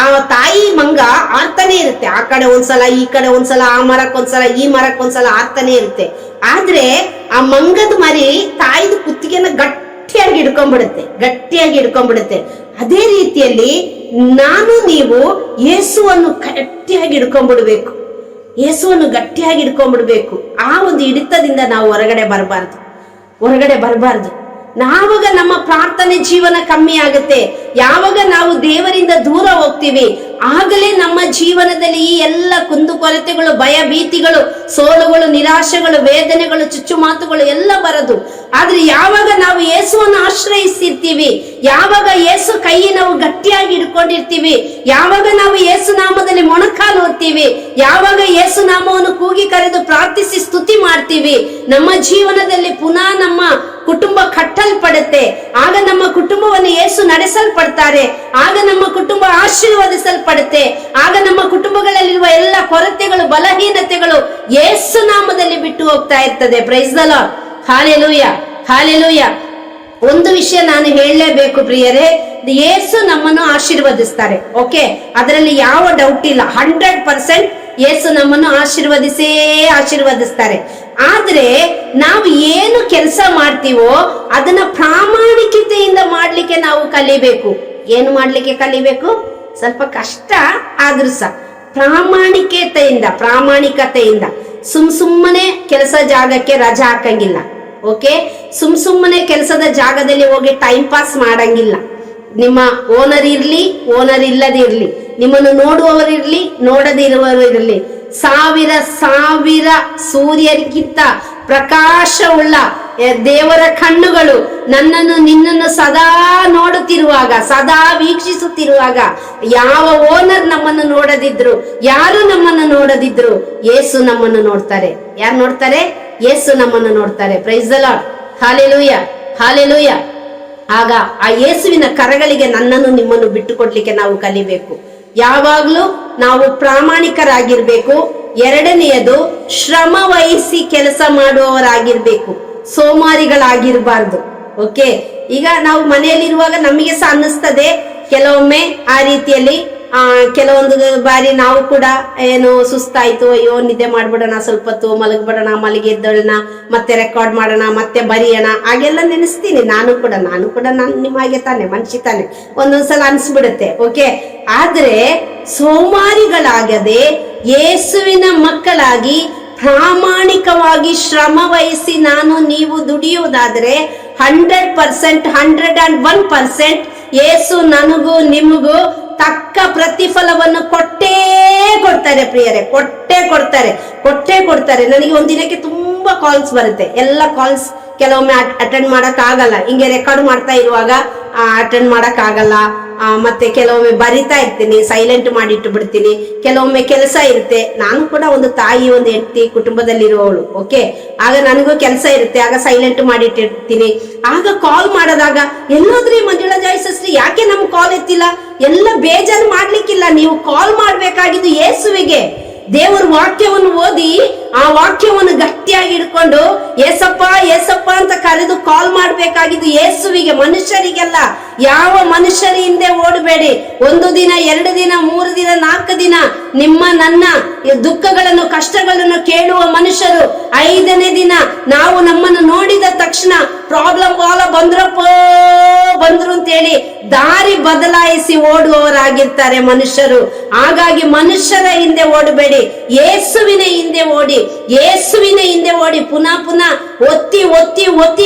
ಆ ತಾಯಿ ಮಂಗ ಆಡ್ತಾನೆ ಇರುತ್ತೆ. ಆ ಕಡೆ ಒಂದ್ಸಲ, ಈ ಕಡೆ ಒಂದ್ಸಲ, ಆ ಮರಕ್ಕೊಂದ್ಸಲ, ಈ ಮರಕ್ಕೊಂದ್ಸಲ ಆಡ್ತಾನೆ ಇರುತ್ತೆ. ಆದ್ರೆ ಆ ಮಂಗದ ಮರಿ ತಾಯಿದು ಕುತ್ತಿಗೆನ ಗಟ್ಟಿಯಾಗಿ ಹಿಡ್ಕೊಂಡ್ಬಿಡುತ್ತೆ. ಅದೇ ರೀತಿಯಲ್ಲಿ ನಾನು ನೀವು ಯೇಸುವನ್ನು ಗಟ್ಟಿಯಾಗಿ ಹಿಡ್ಕೊಂಡ್ಬಿಡ್ಬೇಕು. ಆ ಒಂದು ಹಿಡಿತದಿಂದ ನಾವು ಹೊರಗಡೆ ಬರಬಾರ್ದು. ನಾವಾಗ ನಮ್ಮ ಪ್ರಾರ್ಥನೆ ಜೀವನ ಕಮ್ಮಿ ಆಗುತ್ತೆ. ಯಾವಾಗ ನಾವು ದೇವರಿಂದ ದೂರ ಹೋಗ್ತೀವಿ, ಆಗಲೇ ನಮ್ಮ ಜೀವನದಲ್ಲಿ ಈ ಎಲ್ಲ ಕುಂದುಕೊರತೆಗಳು, ಭಯ ಭೀತಿಗಳು, ಸೋಲುಗಳು, ನಿರಾಶೆಗಳು, ವೇದನೆಗಳು, ಚುಚ್ಚು ಮಾತುಗಳು ಎಲ್ಲ ಬರದು. ಆದ್ರೆ ಯಾವಾಗ ನಾವು ಯೇಸುವನ್ನು ಆಶ್ರಯಿಸಿರ್ತೀವಿ, ಯಾವಾಗ ಯೇಸು ಕೈ ನಾವು ಗಟ್ಟಿಯಾಗಿ ಹಿಡ್ಕೊಂಡಿರ್ತೀವಿ, ಯಾವಾಗ ನಾವು ಯೇಸು ನಾಮದಲ್ಲಿ ಮೊಣಕಾಲು ಹೊತ್ತೀವಿ, ಯಾವಾಗ ಯೇಸು ನಾಮವನ್ನು ಕೂಗಿ ಕರೆದು ಪ್ರಾರ್ಥಿಸಿ ಸ್ತುತಿ ಮಾಡ್ತೀವಿ, ನಮ್ಮ ಜೀವನದಲ್ಲಿ ಪುನಃ ನಮ್ಮ ಕುಟುಂಬ ಕಟ್ಟಲ್ಪಡುತ್ತೆ. ಆಗ ನಮ್ಮ ಕುಟುಂಬವನ್ನು ಯೇಸು ನಡೆಸಲ್ಪಡ್ತಾರೆ. ಆಗ ನಮ್ಮ ಕುಟುಂಬ ಆಶೀರ್ವದಿಸಲ್ಪಡುತ್ತೆ. ಆಗ ನಮ್ಮ ಕುಟುಂಬಗಳಲ್ಲಿರುವ ಎಲ್ಲ ಕೊರತೆಗಳು, ಬಲಹೀನತೆಗಳು ಯೇಸು ನಾಮದಲ್ಲಿ ಬಿಟ್ಟು ಹೋಗ್ತಾ ಇರ್ತದೆ. Price the Lord. ಹಾಲೆಲೂಯ. ಒಂದು ವಿಷಯ ನಾನು ಹೇಳಲೇಬೇಕು ಪ್ರಿಯರೇ, ಯೇಸು ನಮ್ಮನ್ನು ಆಶೀರ್ವದಿಸ್ತಾರೆ. ಓಕೆ, ಅದರಲ್ಲಿ ಯಾವ ಡೌಟ್ ಇಲ್ಲ. 100% ಯೇಸು ನಮ್ಮನ್ನು ಆಶೀರ್ವದಿಸ್ತಾರೆ. ಆದ್ರೆ ನಾವು ಏನು ಕೆಲಸ ಮಾಡ್ತೀವೋ ಅದನ್ನ ಪ್ರಾಮಾಣಿಕತೆಯಿಂದ ಮಾಡ್ಲಿಕ್ಕೆ ನಾವು ಕಲಿಬೇಕು. ಏನು ಮಾಡ್ಲಿಕ್ಕೆ ಕಲಿಬೇಕು? ಸ್ವಲ್ಪ ಕಷ್ಟ ಆದ್ರೂ ಸಹ ಪ್ರಾಮಾಣಿಕತೆಯಿಂದ ಸುಮ್ಮನೆ ಕೆಲಸ ಜಾಗಕ್ಕೆ ರಜಾ ಹಾಕಂಗಿಲ್ಲ. ಓಕೆ, ಸುಮ್ಮನೆ ಕೆಲಸದ ಜಾಗದಲ್ಲಿ ಹೋಗಿ ಟೈಮ್ ಪಾಸ್ ಮಾಡಂಗಿಲ್ಲ. ನಿಮ್ಮ ಓನರ್ ಇರ್ಲಿ, ಓನರ್ ಇಲ್ಲದಿರ್ಲಿ, ನಿಮ್ಮನ್ನು ನೋಡುವವರಿರ್ಲಿ, ನೋಡದಿರುವವರಿರ್ಲಿ, ಸಾವಿರ ಸೂರ್ಯರಿಗಿಂತ ಪ್ರಕಾಶವುಳ್ಳ ದೇವರ ಕಣ್ಣುಗಳು ನಿನ್ನನ್ನು ಸದಾ ನೋಡುತ್ತಿರುವಾಗ, ಸದಾ ವೀಕ್ಷಿಸುತ್ತಿರುವಾಗ, ಯಾವ ಓನರ್ ನಮ್ಮನ್ನು ನೋಡದಿದ್ರು, ಯಾರು ನಮ್ಮನ್ನು ನೋಡದಿದ್ರು, ಯೇಸು ನಮ್ಮನ್ನು ನೋಡ್ತಾರೆ. ಯಾರು ನೋಡ್ತಾರೆ? ಯೇಸು ನಮ್ಮನ್ನು ನೋಡ್ತಾರೆ. Price the Lord. ಹಾಲೆಲೂಯ. ಆಗ ಆ ಯೇಸುವಿನ ಕರಗಳಿಗೆ ನನ್ನನ್ನು ನಿಮ್ಮನ್ನು ಬಿಟ್ಟು ಕೊಡ್ಲಿಕ್ಕೆ ನಾವು ಕಲಿಬೇಕು. ಯಾವಾಗ್ಲೂ ನಾವು ಪ್ರಾಮಾಣಿಕರಾಗಿರ್ಬೇಕು. ಎರಡನೆಯದು ಶ್ರಮ ವಹಿಸಿ ಕೆಲಸ ಮಾಡುವವರಾಗಿರ್ಬೇಕು, ಸೋಮಾರಿಗಳಾಗಿರ್ಬಾರ್ದು. ಓಕೆ, ಈಗ ನಾವು ಮನೆಯಲ್ಲಿರುವಾಗ ನಮಗೆ ಸಹ ಅನ್ನಿಸ್ತದೆ ಕೆಲವೊಮ್ಮೆ ಆ ರೀತಿಯಲ್ಲಿ. ಕೆಲವೊಂದು ಬಾರಿ ನಾವು ಕೂಡ ಏನು ಸುಸ್ತಾಯ್ತು, ಅಯ್ಯೋ ನಿದ್ದೆ ಮಾಡ್ಬಿಡೋಣ, ಸ್ವಲ್ಪ ಹೊತ್ತು ಮಲಗ್ಬಿಡೋಣ, ಮಲಗಿ ಎದ್ದೋಳೋಣ, ಮತ್ತೆ ರೆಕಾರ್ಡ್ ಮಾಡೋಣ, ಮತ್ತೆ ಬರೆಯೋಣ, ಹಾಗೆಲ್ಲ ನೆನೆಸ್ತೀನಿ. ನಾನು ಕೂಡ ನಾನು ನಿಮಗೆ ತಾನೆ, ಮನುಷ್ಯ ತಾನೆ, ಒಂದೊಂದ್ಸಲ ಅನ್ಸ್ಬಿಡುತ್ತೆ. ಓಕೆ, ಆದ್ರೆ ಸೋಮಾರಿಗಳಾಗದೆ ಯೇಸುವಿನ ಮಕ್ಕಳಾಗಿ ಪ್ರಾಮಾಣಿಕವಾಗಿ ಶ್ರಮ ವಹಿಸಿ ನೀವು ದುಡಿಯುವುದಾದರೆ 100%, 101% ಯೇಸು ನನಗೂ ನಿಮಗೂ ತಕ್ಕ ಪ್ರತಿಫಲವನ್ನು ಕೊಟ್ಟೇ ಕೊಡ್ತಾರೆ ಪ್ರಿಯರೇ, ಕೊಟ್ಟೇ ಕೊಡ್ತಾರೆ. ನನಗೆ ಒಂದಿನಕ್ಕೆ ತುಂಬಾ ಕಾಲ್ಸ್ ಬರುತ್ತೆ. ಎಲ್ಲ ಕಾಲ್ಸ್ ಕೆಲವೊಮ್ಮೆ ಅಟೆಂಡ್ ಮಾಡಕ್ ಆಗಲ್ಲ, ಹಿಂಗೆ ರೆಕಾರ್ಡ್ ಮಾಡ್ತಾ ಇರುವಾಗ ಅಟೆಂಡ್ ಮಾಡಕ್ ಆಗಲ್ಲ. ಮತ್ತೆ ಕೆಲವೊಮ್ಮೆ ಬರಿತಾ ಇರ್ತೀನಿ, ಸೈಲೆಂಟ್ ಮಾಡಿಟ್ಟು ಬಿಡ್ತೀನಿ. ಕೆಲವೊಮ್ಮೆ ಕೆಲಸ ಇರುತ್ತೆ. ನಾನು ಕೂಡ ಒಂದು ತಾಯಿ, ಒಂದು ಹೆಂಡತಿ, ಕುಟುಂಬದಲ್ಲಿರುವವಳು. ಓಕೆ, ಆಗ ನನಗೂ ಕೆಲಸ ಇರುತ್ತೆ, ಆಗ ಸೈಲೆಂಟ್ ಮಾಡಿಟ್ಟಿರ್ತೀನಿ. ಆಗ ಕಾಲ್ ಮಾಡೋದಾಗ ಎಲ್ಲೋದ್ರಿ ಮಂಜುಳಾ ಜಾಯ್ಸಸ್ರಿ, ಯಾಕೆ ನಮ್ ಕಾಲ್ ಎತ್ತಿಲ್ಲ? ಎಲ್ಲ ಬೇಜಾರು ಮಾಡ್ಲಿಕ್ಕಿಲ್ಲ, ನೀವು ಕಾಲ್ ಮಾಡ್ಬೇಕಾಗಿದ್ದು ಯೇಸುವಿಗೆ. ದೇವರ ವಾಕ್ಯವನ್ನು ಓದಿ ಆ ವಾಕ್ಯವನ್ನು ಗಟ್ಟಿಯಾಗಿ ಹಿಡ್ಕೊಂಡು ಏಸಪ್ಪ ಏಸಪ್ಪ ಅಂತ ಕರೆದು ಕಾಲ್ ಮಾಡ್ಬೇಕಾಗಿದ್ದು ಯೇಸುವಿಗೆ, ಮನುಷ್ಯರಿಗೆಲ್ಲ. ಯಾವ ಮನುಷ್ಯರ ಹಿಂದೆ ಓಡಬೇಡಿ. 1 ದಿನ, 2 ದಿನ, 3 ದಿನ, 4 ದಿನ ನಿಮ್ಮ ನನ್ನ ದುಃಖಗಳನ್ನು, ಕಷ್ಟಗಳನ್ನು ಕೇಳುವ ಮನುಷ್ಯರು 5ನೇ ದಿನ ನಾವು ನಮ್ಮನ್ನು ನೋಡಿದ ತಕ್ಷಣ ಪ್ರಾಬ್ಲಮ್ ಬಂದ್ರು ಅಂತೇಳಿ ದಾರಿ ಬದಲಾಯಿಸಿ ಓಡುವವರಾಗಿರ್ತಾರೆ ಮನುಷ್ಯರು. ಹಾಗಾಗಿ ಮನುಷ್ಯರ ಹಿಂದೆ ಓಡಬೇಡಿ, ಯೇಸುವಿನ ಹಿಂದೆ ಓಡಿ. ಪುನಃ ಒತ್ತಿ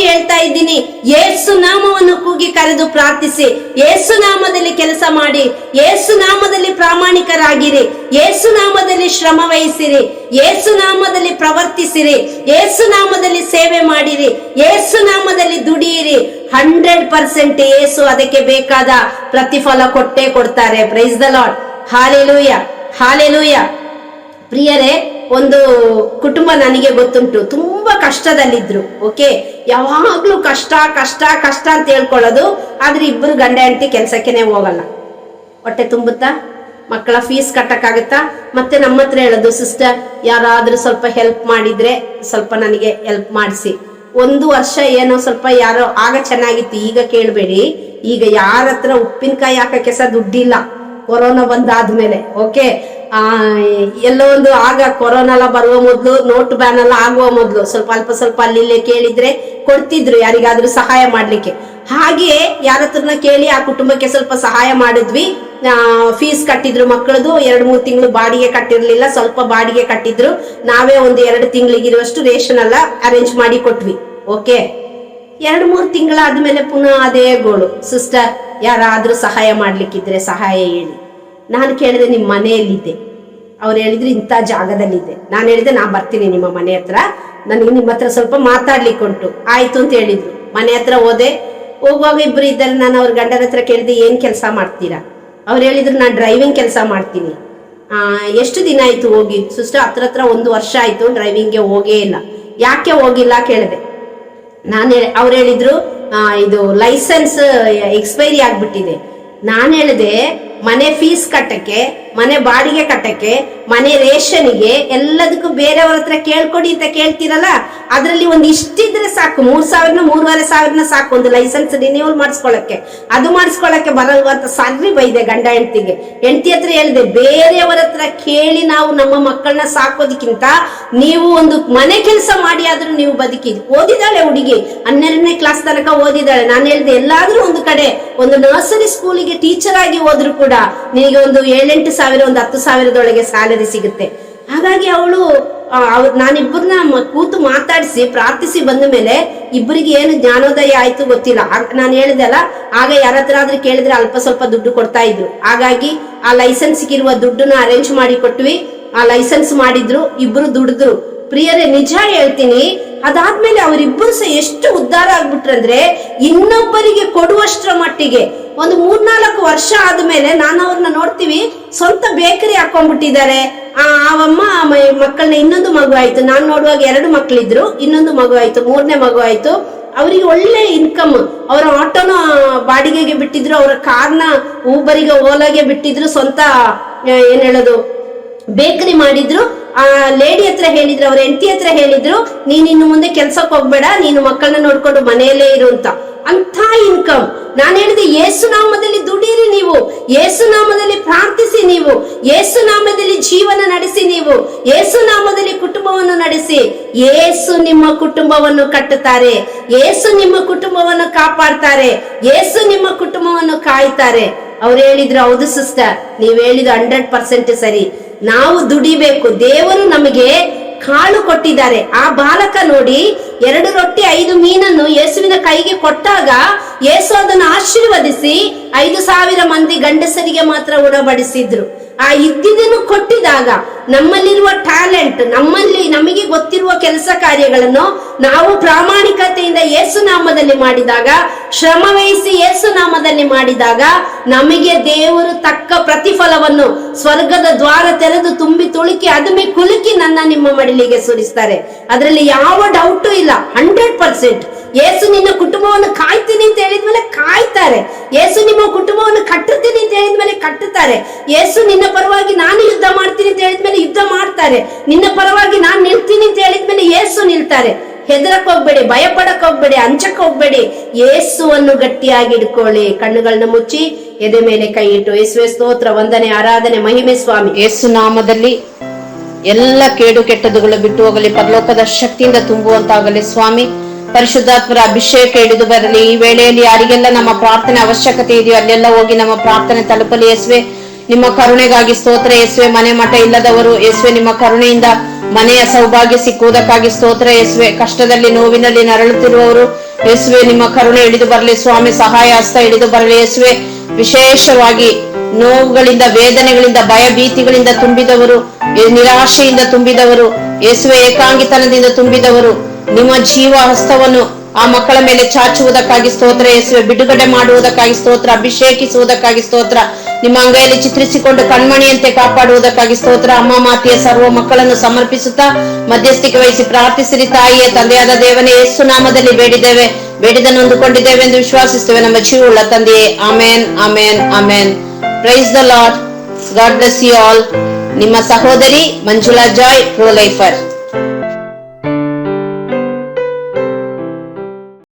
ಹೇಳ್ತಾ ಇದ್ದೀನಿ, ಯೇಸು ನಾಮವನ್ನು ಕೂಗಿ ಕರೆದು ಪ್ರಾರ್ಥಿಸಿ, ಯೇಸು ನಾಮದಲ್ಲಿ ಕೆಲಸ ಮಾಡಿ, ಯೇಸು ನಾಮದಲ್ಲಿ ಪ್ರಾಮಾಣಿಕರಾಗಿರಿ, ಯೇಸು ನಾಮದಲ್ಲಿ ಶ್ರಮ ವಹಿಸಿರಿ, ಯೇಸು ನಾಮದಲ್ಲಿ ಪ್ರವರ್ತಿಸಿರಿ, ಯೇಸು ನಾಮದಲ್ಲಿ ಸೇವೆ ಮಾಡಿರಿ, ಯೇಸು ನಾಮದಲ್ಲಿ ದುಡಿಯಿರಿ. 100% ಯೇಸು ಅದಕ್ಕೆ ಬೇಕಾದ ಪ್ರತಿಫಲ ಕೊಟ್ಟೇ ಕೊಡ್ತಾರೆ. Price the Lord. ಹಾಲೆಲೂಯ. ಪ್ರಿಯರೇ, ಒಂದು ಕುಟುಂಬ ನನಗೆ ಗೊತ್ತುಂಟು, ತುಂಬಾ ಕಷ್ಟದಲ್ಲಿದ್ರು. ಓಕೆ, ಯಾವಾಗ್ಲೂ ಕಷ್ಟ ಅಂತ ಹೇಳ್ಕೊಳ್ಳೋದು. ಆದ್ರೆ ಇಬ್ಬರು ಗಂಡ ಹೆಂಡತಿ ಕೆಲ್ಸಕ್ಕೆನೆ ಹೋಗಲ್ಲ. ಹೊಟ್ಟೆ ತುಂಬುತ್ತಾ? ಮಕ್ಕಳ ಫೀಸ್ ಕಟ್ಟಕ್ಕಾಗತ್ತಾ? ಮತ್ತೆ ನಮ್ಮ ಹತ್ರ ಹೇಳೋದು, ಸಿಸ್ಟರ್ ಯಾರಾದ್ರೂ ಸ್ವಲ್ಪ ಹೆಲ್ಪ್ ಮಾಡಿದ್ರೆ ಸ್ವಲ್ಪ ನನಗೆ ಹೆಲ್ಪ್ ಮಾಡಿಸಿ. 1 ವರ್ಷ ಏನೋ ಸ್ವಲ್ಪ ಯಾರೋ ಆಗ ಚೆನ್ನಾಗಿತ್ತು, ಈಗ ಕೇಳಬೇಡಿ. ಈಗ ಯಾರ ಹತ್ರ ಉಪ್ಪಿನಕಾಯಿ ಹಾಕಕ್ಕೆ ಸಹ ದುಡ್ಡಿಲ್ಲ, ಕೊರೋನಾ ಬಂದಾದ್ಮೇಲೆ. ಓಕೆ, ಎಲ್ಲೋ ಒಂದು ಆಗ ಕೊರೋನಾ ಎಲ್ಲ ಬರುವ ಮೊದ್ಲು, ನೋಟ್ ಬ್ಯಾನ್ ಎಲ್ಲ ಆಗುವ ಮೊದ್ಲು ಸ್ವಲ್ಪ ಅಲ್ಲಿ ಕೇಳಿದ್ರೆ ಕೊಡ್ತಿದ್ರು ಯಾರಿಗಾದ್ರೂ ಸಹಾಯ ಮಾಡ್ಲಿಕ್ಕೆ. ಹಾಗೆ ಯಾರ ಹತ್ರನ ಕೇಳಿ ಆ ಕುಟುಂಬಕ್ಕೆ ಸ್ವಲ್ಪ ಸಹಾಯ ಮಾಡಿದ್ವಿ. ಫೀಸ್ ಕಟ್ಟಿದ್ರು, ಮಕ್ಕಳದು 2-3 ತಿಂಗಳು ಬಾಡಿಗೆ ಕಟ್ಟಿರ್ಲಿಲ್ಲ, ಸ್ವಲ್ಪ ಬಾಡಿಗೆ ಕಟ್ಟಿದ್ರು. ನಾವೇ ಒಂದು 2 ತಿಂಗಳಿಗಿರುವಷ್ಟು ರೇಷನ್ ಎಲ್ಲ ಅರೇಂಜ್ ಮಾಡಿ ಕೊಟ್ವಿ. ಓಕೆ, 2-3 ತಿಂಗಳಾದ್ಮೇಲೆ ಪುನಃ ಅದೇ ಗೋಳು, ಸಿಸ್ಟರ್ ಯಾರಾದ್ರೂ ಸಹಾಯ ಮಾಡ್ಲಿಕ್ಕಿದ್ರೆ ಸಹಾಯ ಹೇಳಿ. ನಾನು ಕೇಳಿದೆ, ನಿಮ್ಮ ಮನೆಯಲ್ಲಿದ್ದೆ? ಅವ್ರು ಹೇಳಿದ್ರು ಇಂಥ ಜಾಗದಲ್ಲಿದ್ದೆ. ನಾನು ಹೇಳಿದೆ, ನಾ ಬರ್ತೀನಿ ನಿಮ್ಮ ಮನೆ ಹತ್ರ, ನನಗೆ ನಿಮ್ಮ ಹತ್ರ ಸ್ವಲ್ಪ ಮಾತಾಡ್ಲಿಕ್ಕೆ ಉಂಟು. ಆಯ್ತು ಅಂತ ಹೇಳಿದ್ರು. ಮನೆ ಹತ್ರ ಹೋಗುವಾಗ ಇಬ್ರು ಇದ್ದಾರೆ. ನಾನು ಅವ್ರ ಗಂಡನ ಹತ್ರ ಕೇಳಿದೆ, ಏನ್ ಕೆಲಸ ಮಾಡ್ತೀರಾ? ಅವ್ರು ಹೇಳಿದ್ರು, ನಾನು ಡ್ರೈವಿಂಗ್ ಕೆಲಸ ಮಾಡ್ತೀನಿ. ಎಷ್ಟು ದಿನ ಆಯ್ತು ಹೋಗಿ? ಸಿಸ್ಟರ್ ಹತ್ರ 1 ವರ್ಷ ಆಯ್ತು ಡ್ರೈವಿಂಗ್ಗೆ ಹೋಗೇ ಇಲ್ಲ. ಯಾಕೆ ಹೋಗಿಲ್ಲ ಕೇಳಿದೆ. ಅವ್ರು ಹೇಳಿದ್ರು, ಇದು ಲೈಸೆನ್ಸ್ ಎಕ್ಸ್ಪೈರಿ ಆಗ್ಬಿಟ್ಟಿದೆ. ನಾನು ಹೇಳಿದೆ, ಮನೆ ಫೀಸ್ ಕಟ್ಟಕ್ಕೆ, ಮನೆ ಬಾಡಿಗೆ ಕಟ್ಟಕ್ಕೆ, ಮನೆ ರೇಷನ್ಗೆ, ಎಲ್ಲದಕ್ಕೂ ಬೇರೆಯವ್ರ ಹತ್ರ ಕೇಳ್ಕೊಡಿ ಅಂತ ಕೇಳ್ತೀರಲ್ಲ, ಅದ್ರಲ್ಲಿ ಒಂದು ಇಷ್ಟಿದ್ರೆ ಸಾಕು, 3,000-3,500 ಸಾಕು ಒಂದು ಲೈಸೆನ್ಸ್ ರಿನ್ಯೂವಲ್ ಮಾಡಿಸ್ಕೊಳಕ್ಕೆ. ಅದು ಮಾಡಿಸ್ಕೊಳಕ್ಕೆ ಬರಲ್ವಂತ ಸರ್ರಿ ಬೈದೆ ಗಂಡ ಹೆಂಡತಿಗೆ. ಹೆಂಡತಿ ಹತ್ರ ಹೇಳಿದೆ, ಬೇರೆಯವರ ಹತ್ರ ಕೇಳಿ ನಾವು ನಮ್ಮ ಮಕ್ಕಳನ್ನ ಸಾಕೋದಕ್ಕಿಂತ ನೀವು ಒಂದು ಮನೆ ಕೆಲಸ ಮಾಡಿ ಆದ್ರೂ ನೀವು ಬದುಕಿ. ಓದಿದಾಳೆ ಹುಡುಗಿ, 12ನೇ ಕ್ಲಾಸ್ ತನಕ ಓದಿದಾಳೆ. ನಾನು ಹೇಳಿದೆ, ಎಲ್ಲಾದ್ರೂ ಒಂದು ಕಡೆ ಒಂದು ನರ್ಸರಿ ಸ್ಕೂಲಿಗೆ ಟೀಚರ್ ಆಗಿ ಹೋದ್ರು ಕೂಡ ನಿನಗೆ ಒಂದು 7-8 ಸಾವಿರ, ಒಂದು 10 ಸಾವಿರದೊಳಗೆ ಸ್ಯಾಲರಿ ಸಿಗುತ್ತೆ. ಹಾಗಾಗಿ ನಾನಿಬ್ಬರನ್ನ ಕೂತು ಮಾತಾಡಿಸಿ ಪ್ರಾರ್ಥಿಸಿ ಬಂದ ಮೇಲೆ ಇಬ್ಬರಿಗೆ ಏನು ಜ್ಞಾನೋದಯ ಆಯ್ತು ಗೊತ್ತಿಲ್ಲ. ನಾನು ಹೇಳಿದೆ ಅಲ್ಲ, ಆಗ ಯಾರ ಹತ್ರ ಆದ್ರೂ ಕೇಳಿದ್ರೆ ಅಲ್ಪ ಸ್ವಲ್ಪ ದುಡ್ಡು ಕೊಡ್ತಾ ಇದ್ರು. ಹಾಗಾಗಿ ಆ ಲೈಸೆನ್ಸ್ಗಿರುವ ದುಡ್ಡನ್ನ ಅರೇಂಜ್ ಮಾಡಿ ಕೊಟ್ವಿ. ಆ ಲೈಸೆನ್ಸ್ ಮಾಡಿದ್ರು, ಇಬ್ರು ದುಡಿದ್ರು. ಪ್ರಿಯರೇ, ನಿಜ ಹೇಳ್ತೀನಿ, ಅದಾದ್ಮೇಲೆ ಅವರಿಬ್ಬರು ಸಹ ಎಷ್ಟು ಉದ್ಧಾರ ಆಗ್ಬಿಟ್ರಂದ್ರೆ, ಇನ್ನೊಬ್ಬರಿಗೆ ಕೊಡುವಷ್ಟರ ಮಟ್ಟಿಗೆ ಒಂದು 3-4 ವರ್ಷ ಆದ್ಮೇಲೆ ನಾನು ಅವ್ರನ್ನ ನೋಡ್ತೀವಿ, ಸ್ವಂತ ಬೇಕರಿ ಹಾಕೊಂಡ್ಬಿಟ್ಟಿದ್ದಾರೆ. ಅವಮ್ಮ ಮಕ್ಕಳನ್ನ, ಇನ್ನೊಂದು ಮಗು ಆಯ್ತು. ನಾನು ನೋಡುವಾಗ 2 ಮಕ್ಳಿದ್ರು, ಇನ್ನೊಂದು ಮಗು ಆಯ್ತು, 3ನೇ ಮಗು ಆಯ್ತು. ಅವರಿಗೆ ಒಳ್ಳೆ ಇನ್ಕಮ್. ಅವರ ಆಟೋನ ಬಾಡಿಗೆಗೆ ಬಿಟ್ಟಿದ್ರು, ಅವರ ಕಾರ್ನ ಊಬರಿಗೆ ಓಲಾಗೆ ಬಿಟ್ಟಿದ್ರು, ಸ್ವಂತ ಏನ್ ಹೇಳೋದು ಬೇಕರಿ ಮಾಡಿದ್ರು. ಆ ಲೇಡಿ ಹತ್ರ ಹೇಳಿದ್ರು, ಅವ್ರ ಹೆಂಡತಿ ಹತ್ರ ಹೇಳಿದ್ರು, ನೀನ್ ಇನ್ನು ಮುಂದೆ ಕೆಲ್ಸಕ್ಕೆ ಹೋಗ್ಬೇಡ, ನೀನು ಮಕ್ಕಳನ್ನ ನೋಡ್ಕೊಂಡು ಮನೆಯಲ್ಲೇ ಇರು ಅಂತ ಇನ್ಕಮ್. ನಾನು ಹೇಳಿದೆ, ಯೇಸು ನಾಮದಲ್ಲಿ ದುಡೀರಿ ನೀವು, ಯೇಸು ನಾಮದಲ್ಲಿ ಪ್ರಾರ್ಥಿಸಿ ನೀವು, ಯೇಸು ನಾಮದಲ್ಲಿ ಜೀವನ ನಡೆಸಿ ನೀವು, ಯೇಸು ನಾಮದಲ್ಲಿ ಕುಟುಂಬವನ್ನು ನಡೆಸಿ. ಯೇಸು ನಿಮ್ಮ ಕುಟುಂಬವನ್ನು ಕಟ್ಟುತ್ತಾರೆ, ಯೇಸು ನಿಮ್ಮ ಕುಟುಂಬವನ್ನು ಕಾಪಾಡ್ತಾರೆ, ಯೇಸು ನಿಮ್ಮ ಕುಟುಂಬವನ್ನು ಕಾಯ್ತಾರೆ. ಅವ್ರು ಹೇಳಿದ್ರು, ಹೌದು ಸಿಸ್ಟರ್, ನೀವ್ ಹೇಳಿದ್ರು 100% ಸರಿ. ನಾವು ದುಡಿಬೇಕು. ದೇವರು ನಮಗೆ ಕಾಳು ಕೊಟ್ಟಿದ್ದಾರೆ. ಆ ಬಾಲಕ ನೋಡಿ 2 ರೊಟ್ಟಿ 5 ಮೀನನ್ನು ಯೇಸುವಿನ ಕೈಗೆ ಕೊಟ್ಟಾಗ ಯೇಸು ಅದನ್ನು ಆಶೀರ್ವದಿಸಿ 5,000 ಮಂದಿ ಗಂಡಸರಿಗೆ ಮಾತ್ರ ಉಣಬಡಿಸಿದ್ರು. ಆ ಇದ್ದಿದ್ದನ್ನು ಕೊಟ್ಟಿದಾಗ ನಮ್ಮಲ್ಲಿರುವ ಟ್ಯಾಲೆಂಟ್, ನಮಗೆ ಗೊತ್ತಿರುವ ಕೆಲಸ ಕಾರ್ಯಗಳನ್ನು ನಾವು ಪ್ರಾಮಾಣಿಕತೆಯಿಂದ ಯೇಸು ನಾಮದಲ್ಲಿ ಮಾಡಿದಾಗ, ಶ್ರಮ ವಹಿಸಿ ಯೇಸು ನಾಮದಲ್ಲಿ ಮಾಡಿದಾಗ ನಮಗೆ ದೇವರು ತಕ್ಕ ಪ್ರತಿಫಲವನ್ನು ಸ್ವರ್ಗದ ದ್ವಾರ ತೆರೆದು ತುಂಬಿ ತುಳುಕಿ ಅದುಮೆ ಕುಲುಕಿ ನನ್ನ ನಿಮ್ಮ ಮಡಿಲಿಗೆ ಸುರಿಸ್ತಾರೆ. ಅದರಲ್ಲಿ ಯಾವ ಡೌಟು ಇಲ್ಲ. 100% ಯೇಸು ನಿನ್ನ ಕುಟುಂಬವನ್ನು ಕಾಯ್ತೀನಿ ಅಂತ ಹೇಳಿದ್ಮೇಲೆ ಕಾಯ್ತಾರೆ. ಯೇಸು ನಿಮ್ಮ ಕುಟುಂಬವನ್ನು ಕಟ್ಟುತ್ತೀನಿ ಅಂತ ಹೇಳಿದ್ಮೇಲೆ ಕಟ್ಟುತ್ತಾರೆ. ಯೇಸು ನಿನ್ನ ಪರವಾಗಿ ನಾನು ಯುದ್ಧ ಮಾಡ್ತೀನಿ ಅಂತ ಹೇಳಿದ್ಮೇಲೆ ಯುದ್ಧ ಮಾಡ್ತಾರೆ. ನಿನ್ನ ಪರವಾಗಿ ನಾನು ನಿಲ್ತೀನಿ ಅಂತ ಹೇಳಿದ್ಮೇಲೆ ಯೇಸು ನಿಲ್ತಾರೆ. ಹೆದರಕ್ ಹೋಗ್ಬೇಡಿ, ಭಯಪಡಕ್ ಹೋಗ್ಬೇಡಿ, ಅಂಚಕ್ ಹೋಗ್ಬೇಡಿ. ಯೇಸುವನ್ನು ಗಟ್ಟಿಯಾಗಿ ಇಟ್ಕೊಳ್ಳಿ. ಕಣ್ಣುಗಳನ್ನ ಮುಚ್ಚಿ ಎದೆ ಮೇಲೆ ಕೈ ಇಟ್ಟು, ಯೇಸುವೆ ಸ್ತೋತ್ರ, ವಂದನೆ, ಆರಾಧನೆ, ಮಹಿಮೆ ಸ್ವಾಮಿ. ಯೇಸು ನಾಮದಲ್ಲಿ ಎಲ್ಲ ಕೇಡು ಕೆಟ್ಟದುಗಳು ಬಿಟ್ಟು ಹೋಗಲಿ, ಪರಲೋಕದ ಶಕ್ತಿಯಿಂದ ತುಂಬುವಂತಾಗಲಿ ಸ್ವಾಮಿ. ಪರಿಶುದ್ಧಾತ್ಮರ ಅಭಿಷೇಕ ಹಿಡಿದು ಬರಲಿ. ಈ ವೇಳೆಯಲ್ಲಿ ಯಾರಿಗೆಲ್ಲ ನಮ್ಮ ಪ್ರಾರ್ಥನೆ ಅವಶ್ಯಕತೆ ಇದೆಯೋ ಅಲ್ಲೆಲ್ಲ ಹೋಗಿ ನಮ್ಮ ಪ್ರಾರ್ಥನೆ ತಲುಪಲಿ. ಯೇಸುವೆ ನಿಮ್ಮ ಕರುಣೆಗಾಗಿ ಸ್ತೋತ್ರ. ಯೇಸುವೆ ಮನೆ ಮಠ ಇಲ್ಲದವರು, ಯೇಸುವೆ ನಿಮ್ಮ ಕರುಣೆಯಿಂದ ಮನೆಯ ಸೌಭಾಗ್ಯ ಸಿಕ್ಕುವುದಕ್ಕಾಗಿ ಸ್ತೋತ್ರ. ಯೇಸುವೆ ಕಷ್ಟದಲ್ಲಿ ನೋವಿನಲ್ಲಿ ನರಳುತ್ತಿರುವವರು, ಯೇಸುವೆ ನಿಮ್ಮ ಕರುಣೆ ಹಿಡಿದು ಬರಲಿ ಸ್ವಾಮಿ. ಸಹಾಯ ಹಸ್ತ ಹಿಡಿದು ಬರಲಿ ಯೇಸುವೆ. ವಿಶೇಷವಾಗಿ ನೋವುಗಳಿಂದ, ವೇದನೆಗಳಿಂದ, ಭಯ ಭೀತಿಗಳಿಂದ ತುಂಬಿದವರು, ನಿರಾಶೆಯಿಂದ ತುಂಬಿದವರು, ಯೇಸುವೆ ಏಕಾಂಗಿತನದಿಂದ ತುಂಬಿದವರು, ನಿಮ್ಮ ಜೀವ ಹಸ್ತವನ್ನು ಆ ಮಕ್ಕಳ ಮೇಲೆ ಚಾಚುವುದಕ್ಕಾಗಿ ಸ್ತೋತ್ರ. ಯೇಸುವೆ ಬಿಡುಗಡೆ ಮಾಡುವುದಕ್ಕಾಗಿ ಸ್ತೋತ್ರ. ಅಭಿಷೇಕಿಸುವುದಕ್ಕಾಗಿ ಸ್ತೋತ್ರ. ನಿಮ್ಮ ಅಂಗೈಯಲ್ಲಿ ಚಿತ್ರಿಸಿಕೊಂಡು ಕಣ್ಮಣಿಯಂತೆ ಕಾಪಾಡುವುದಕ್ಕಾಗಿ ಸ್ತೋತ್ರ. ಅಮ್ಮ ಮಾತೆಯ ಸರ್ವ ಮಕ್ಕಳನ್ನು ಸಮರ್ಪಿಸುತ್ತಾ ಮಧ್ಯಸ್ಥಿಕೆ ವಹಿಸಿ ಪ್ರಾರ್ಥಿಸಿರಿ. ತಾಯಿಯ ತಂದೆಯಾದ ದೇವನೇ, ಯೇಸು ನಾಮದಲ್ಲಿ ಬೇಡಿದ್ದೇವೆ, ಬೇಡಿದನ್ನು ಹೊಂದಿಕೊಂಡಿದ್ದೇವೆ ಎಂದು ವಿಶ್ವಾಸಿಸುತ್ತೇವೆ ನಮ್ಮ ಜೀವವುಳ್ಳ ತಂದೆಯೇ. Amen, amen, amen. Praise the Lord. God bless you all. ನಿಮ್ಮ ಸಹೋದರಿ ಮಂಜುಳಾ ಜಾಯ್, ಪ್ರೋ ಲೈಫರ್.